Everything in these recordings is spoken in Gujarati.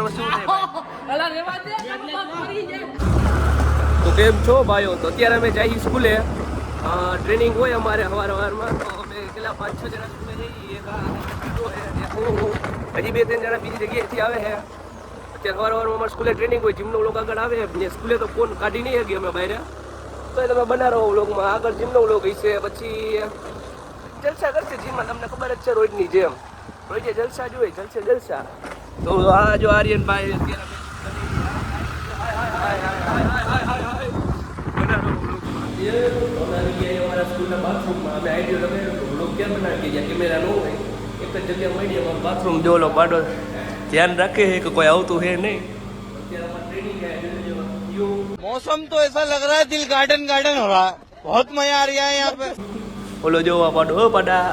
તો શું તો કેમ છો ભાઈઓ? તો અત્યારે અમે જઈએ સ્કૂલે, ટ્રેનિંગ હોય અમારે સવારમાં. તો અમે પેલા 5-6 જણા સ્કૂલે જઈએ. હજી 2-3 જણા બીજી જગ્યાએથી આવે છે. અત્યારે સવારમાં અમારે સ્કૂલે ટ્રેનિંગ હોય, જીમનો વ્લોગ આગળ આવે ને સ્કૂલે તો ફોન કાઢી નહીં શકીએ અમે બહાર. તો એ તમે બના રહો વ્લોગમાં. આગળ જીમનો વ્લોગ હશે, પછી જલસા કરશે જીમમાં. તમને ખબર જ છે રોજની જેમ, રોજે જલસા જ હોય, જલસા. તો આ જો આર્યનભાઈ અત્યારે અમારા સ્કૂલના બાથરૂમમાં અમે આઈડિયો લગાવ્યો. વ્લોગ ક્યાં બનાવી ગયા? કેમેરા ન હોય, એક જ જગ્યા મળી અમારું બાથરૂમ. જો લો પાડો ધ્યાન રાખે છે કે કોઈ આવતું છે નહીં. मौसम तो ऐसा लग रहा है दिल गार्डन गार्डन हो रहा है, बहुत मजा आ रहा है यहाँ पे. ઓલો જોવા પાડો પાડા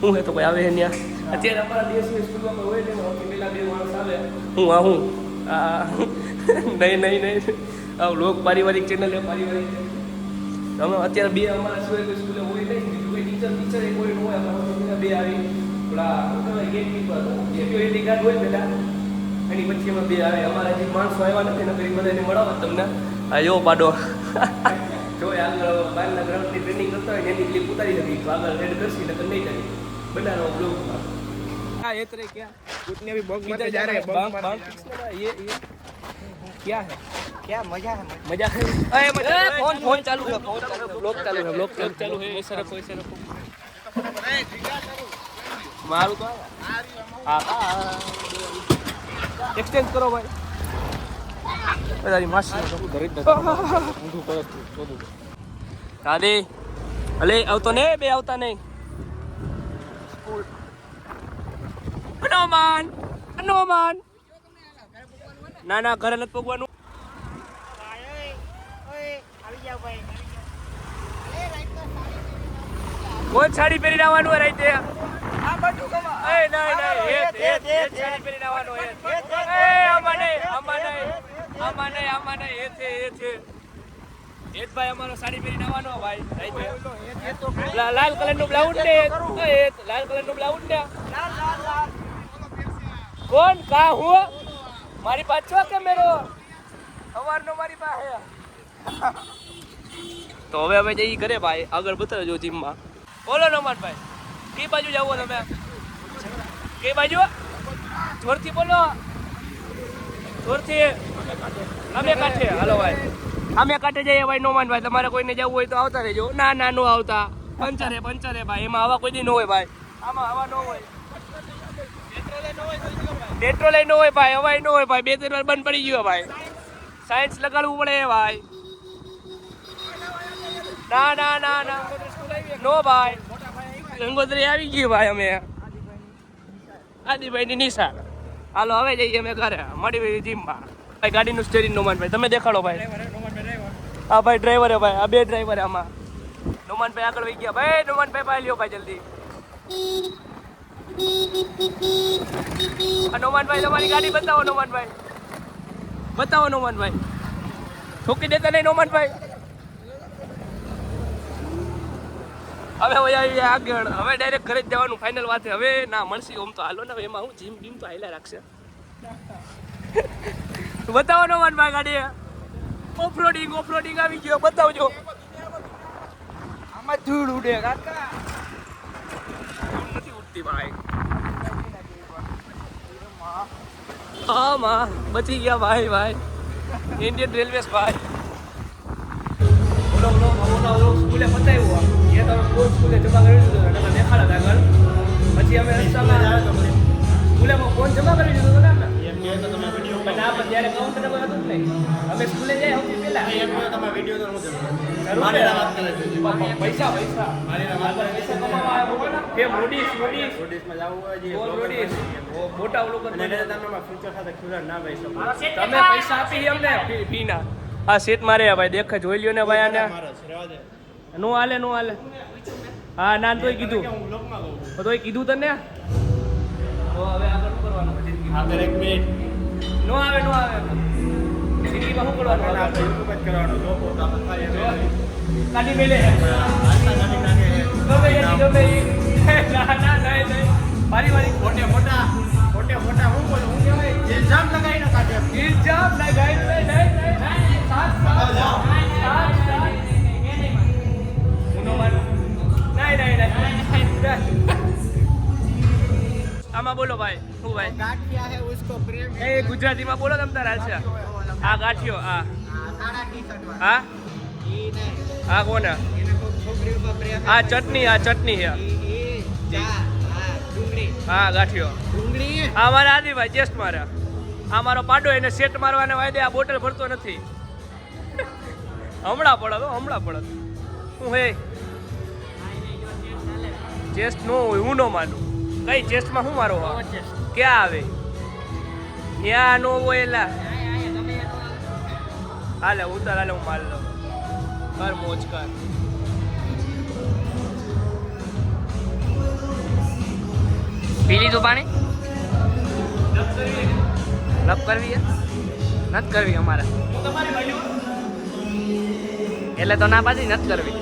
હું હે તો કોઈ આવે ત્યાં. અત્યારે અમારા દેશની સ્કૂલમાં હોય ને પેલા 2 માણસ આવે, હું નહીં આ લોક પારિવારિક ચેનલ છે, પારિવારિક. અમે અત્યારે 2 અમારા સિવાય કોઈ સ્કૂલે હોય નહીં, બીજું કોઈ ટીચર એ કોઈ ન હોય. અમારા 2 આવી પેલા ગેટકીપર સિક્યોરિટી ગાર્ડ હોય પેલા, એની પછી એમાં 2 આવે. અમારા જે માણસો આવ્યા નથી ને કરી બધાને મળાવો તમને. આ જો પાડો જો આગળ બહારના ગ્રાઉન્ડની ટ્રેનિંગ કરતા હોય ને એની ક્લિપ ઉતારી હતી, તો આગળ રેડ કરશી નકર નહીં કરી બનાવો બ્લોગમાં. क्या एतरे क्या उतने भी बंक मारते जा रहे हैं. बंक ये क्या है? क्या मजा है. मजा है. अरे मजा फोन चालू है, ब्लॉग चालू है. ऐसे रखो मारू तो एक्सचेंज करो भाई. તારી માસી દાદી અલે આવતો ને બે આવતા નહીં. હનુમાન ના ઘરે નથી પગવાનું. કોઈ સાડી પહેરી આવવાનું હોય રાઈતે. સાડી પહેરી આવવાનું હોય. આમાં નહીં ભાઈ, અમારો સાડી પહેરીને આવવાનો ભાઈ. લાલ કલરનું બ્લાઉઝ ને, લાલ કલરનું બ્લાઉઝ ને. કોણ કા હું મારી પાસે છો કે મેરો સવારનો મારી પાસે. તો હવે અમે જઈએ ઘરે ભાઈ. આગળ બતાવજો જીમમાં. બોલો નોમાનભાઈ, કઈ બાજુ જાવ તમે? કઈ બાજુ? જોરથી બોલો, જોરથી. અમે કાંઠે. હાલો ભાઈ, અમે કાંઠે જઈએ ભાઈ. નોમાનભાઈ તમારે કોઈને જવું હોય તો આવતા રહેજો. ના નો આવતા. પંચરે ભાઈ, એમાં હવા કોઈ દી ન હોય ભાઈ. આમાં હવા ન હોય, પેટ્રોલ ન હોય ભાઈ, હવાય ન હોય ભાઈ. 2-3 વાર બંધ પડી ગયો ભાઈ. સાયન્સ લગાડવું પડે ભાઈ. ના નો ભાઈ. ગંગોત્રી આવી ગયું ભાઈ. અમે આદિભાઈ ની નિશાન. હાલો હવે જઈએ અમે ઘરે. મળી જીમમાં ભાઈ. ગાડીનું સ્ટેરિંગ નોમાનભાઈ તમે દેખાડો ભાઈ. હા ભાઈ ડ્રાઈવર હે ભાઈ. આ 2 ડ્રાઈવર આમાં. નોમાનભાઈ આગળ વહી ગયા ભાઈ. નોમાનભાઈ ભાઈ લ્યો ભાઈ જલ્દી. નોમાનભાઈ તમારી ગાડી બતાવો. નોમાનભાઈ બતાવો. નોમાનભાઈ ઠોકી દેતા નહીં. નોમાનભાઈ હવે આવી આગળ. હવે ડાયરેક્ટ ઘરે જ જવાનું ફાઇનલ વાત છે. હવે ના મળશે ઓમ તો હાલો ને. એમાં હું જીમ બીમ તો હાલ્યા રાખશે. બતાવો નોમાનભાઈ ગાડી. ઓફરોડિંગ આવી ગયો. બતાવજો. આમાં ધૂળ ઉડે કાકા. નથી ઉડતી ભાઈ. હા માં બચી ગયા ભાઈ. ઇન્ડિયન રેલવેઝ ભાઈ. બોલો સ્કૂલે બતાવ્યું. એ તમે કોઈ સ્કૂલે જમા કરી દીધો ને તમે દેખાડા આગળ. પછી અમે રસ્તામાં સ્કૂલેમાં ફોન જમા કરી દીધો હતો ને આપણે. ના પણ ત્યારે કાઉન્ટર નંબર હતું જ નહીં. અમે સ્કૂલે જાય સૌથી પહેલા પૈસા કમાવા મોટા તમે પૈસા આપી અમને ફીના. હા સેટ મારે ભાઈ. દેખ જોઈ લ્યો ને ભાઈ. આને નો હાલે. હા ના તોય કીધું તને. તો હવે આગળ શું કરવાનું? આગળ 1 મિનિટ નો આવે. સિટીમાં શું કરવાનું? કાઢી મેલે. ગમે ના પારિવારિક મોટે મોટા હું બોલું. હું કહેવાય એક્ઝામ લગાવી ગીર જામ ના ગાઈડ નહીં સાત ઉનો માનો નહીં આમાં બોલો ભાઈ શું ભાઈ गाठिया है उसको प्रेम એ ગુજરાતીમાં બોલો તમ તાર હાલશે આ ગાંઠિયો આ काला टी शर्ट वाला હા ये नहीं આ કોના ये को छोकरी को प्रेम આ ચટણી છે ये जा हां डूंगरी હા ગાંઠિયો डूंगरी આ મારા આદિભાઈ ચેસ્ટ મારા આ મારો પાડો એને સેટ મારવાને વાયદે આ બોટલ ભરતો નથી હમણાં પડત હું હે ચેસ્ટ નો હોય હું નો માનું કઈ ચેસ્ટમાં શું મારો ક્યાં આવે ત્યાં નો હોય એલા હાલે ઉતાર હાલે હું માલ લઉં કર મોજ કર પી લીધું પાણી લપ કરવી છે નથી કરવી અમારે એટલે તો ના પાછી નથી કરવી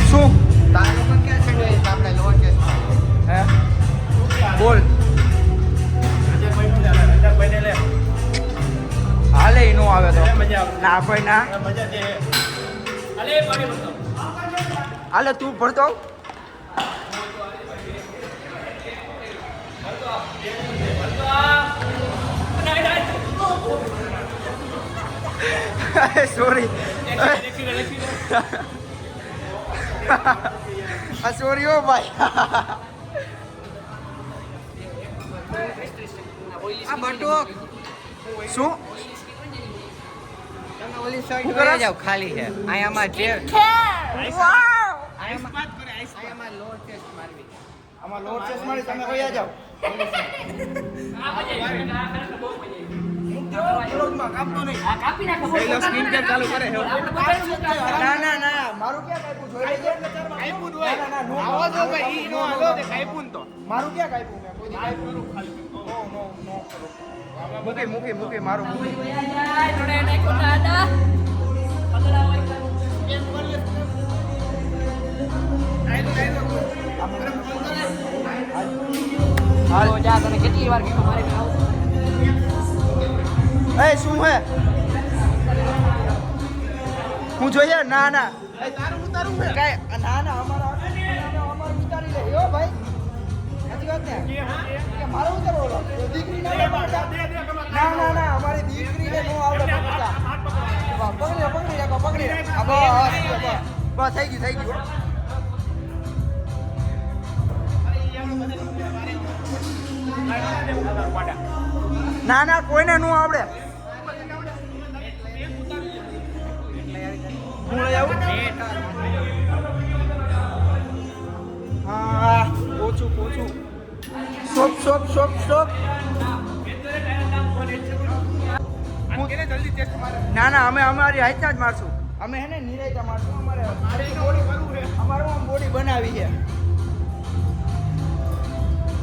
શું तालो को क्या छड़े આપણે લોન કે હે બોલ હાલે ઈ નો આવે તો ના ભાઈ ના હાલે તું ભરતો સોરી સોરી ઓ ભાઈ આ બટુક શું તમે ઓલી સાઈડ શું કરસ? લઈ જાવ ખાલી છે આયામાં જે આયામાં લોન ટેસ્ટ મારવી આમાં લોડ ચેસ મારી તમે વયા જાઓ પહેલો સ્કિન કેર ચાલુ કરે છે ના મારું ક્યાં કાપ્યું જોઈ લેજે કાઈપું હોય ના, ના, નો. આવો તો ભાઈ ઈ નો હાલો તે કાઈપું તો મારું ક્યાં કાપ્યું મેં કોઈ દી કાપ્યું નો કરો મૂકી મારું મૂકી હાલ જા તને કેટલી વાર કીધું મારે એ શું હે હું જોઈએ ના એ તારું ઉતારું છે કાંઈ ના અમારા ઉતારી લે યો ભાઈ સાચી વાત ને કે મારો ઉતારો ઓલો દીકરી ના ના અમારી દીકરીને નો આવડે પકડતા પકડી રાખો બસ થઈ ગયું હો. ના કોઈને નો આવડે હું લઈ આવું હા પોચું શોપ ના અમે અમારી હાઈટના જ મારશું અમે હે ને નિરાયતા મારશું અમારે આમ બોડી બનાવી છે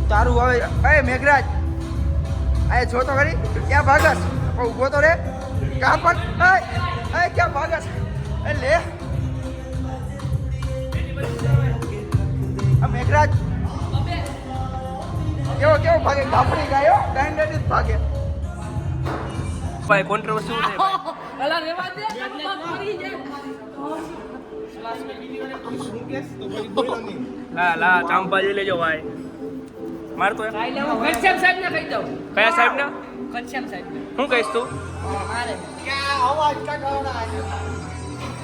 તારું હવે એ મેઘરાજ આ જો તો ખરી ક્યાં ભાગસ ઊભો તો રે ક્યાં પણ એ ક્યાં ભાગસ એ લે આ મેઘરાજ કેવો ભાગે ગાફડી ગાયો ડાયરેક્ટ જ ભાગે ભાઈ કોન્ટ્રોવર્સી શું છે ભાઈ અલા રેવા દે મરી જાય લા ચાંપા જોઈ લેજો ભાઈ મારતો એમ ખાઈ લેવું ઘનશ્યામ સાહેબ ને કહી દઉં કયા સાહેબ ને ઘનશ્યામ સાહેબ ને શું કહીશ તું મારે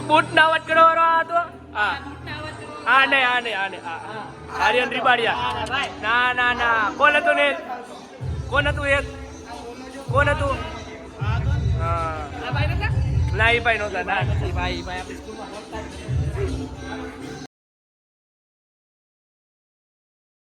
બૂટ ના અવાજ કરવાનો આ તો હા આ નહીં આર્યન રીબાડિયા ના કોણ હતું ને કોણ હતું હા આ ભાઈ નતા ના એ ભાઈ નહોતા ના ભાઈ આપણે સ્કૂલમાં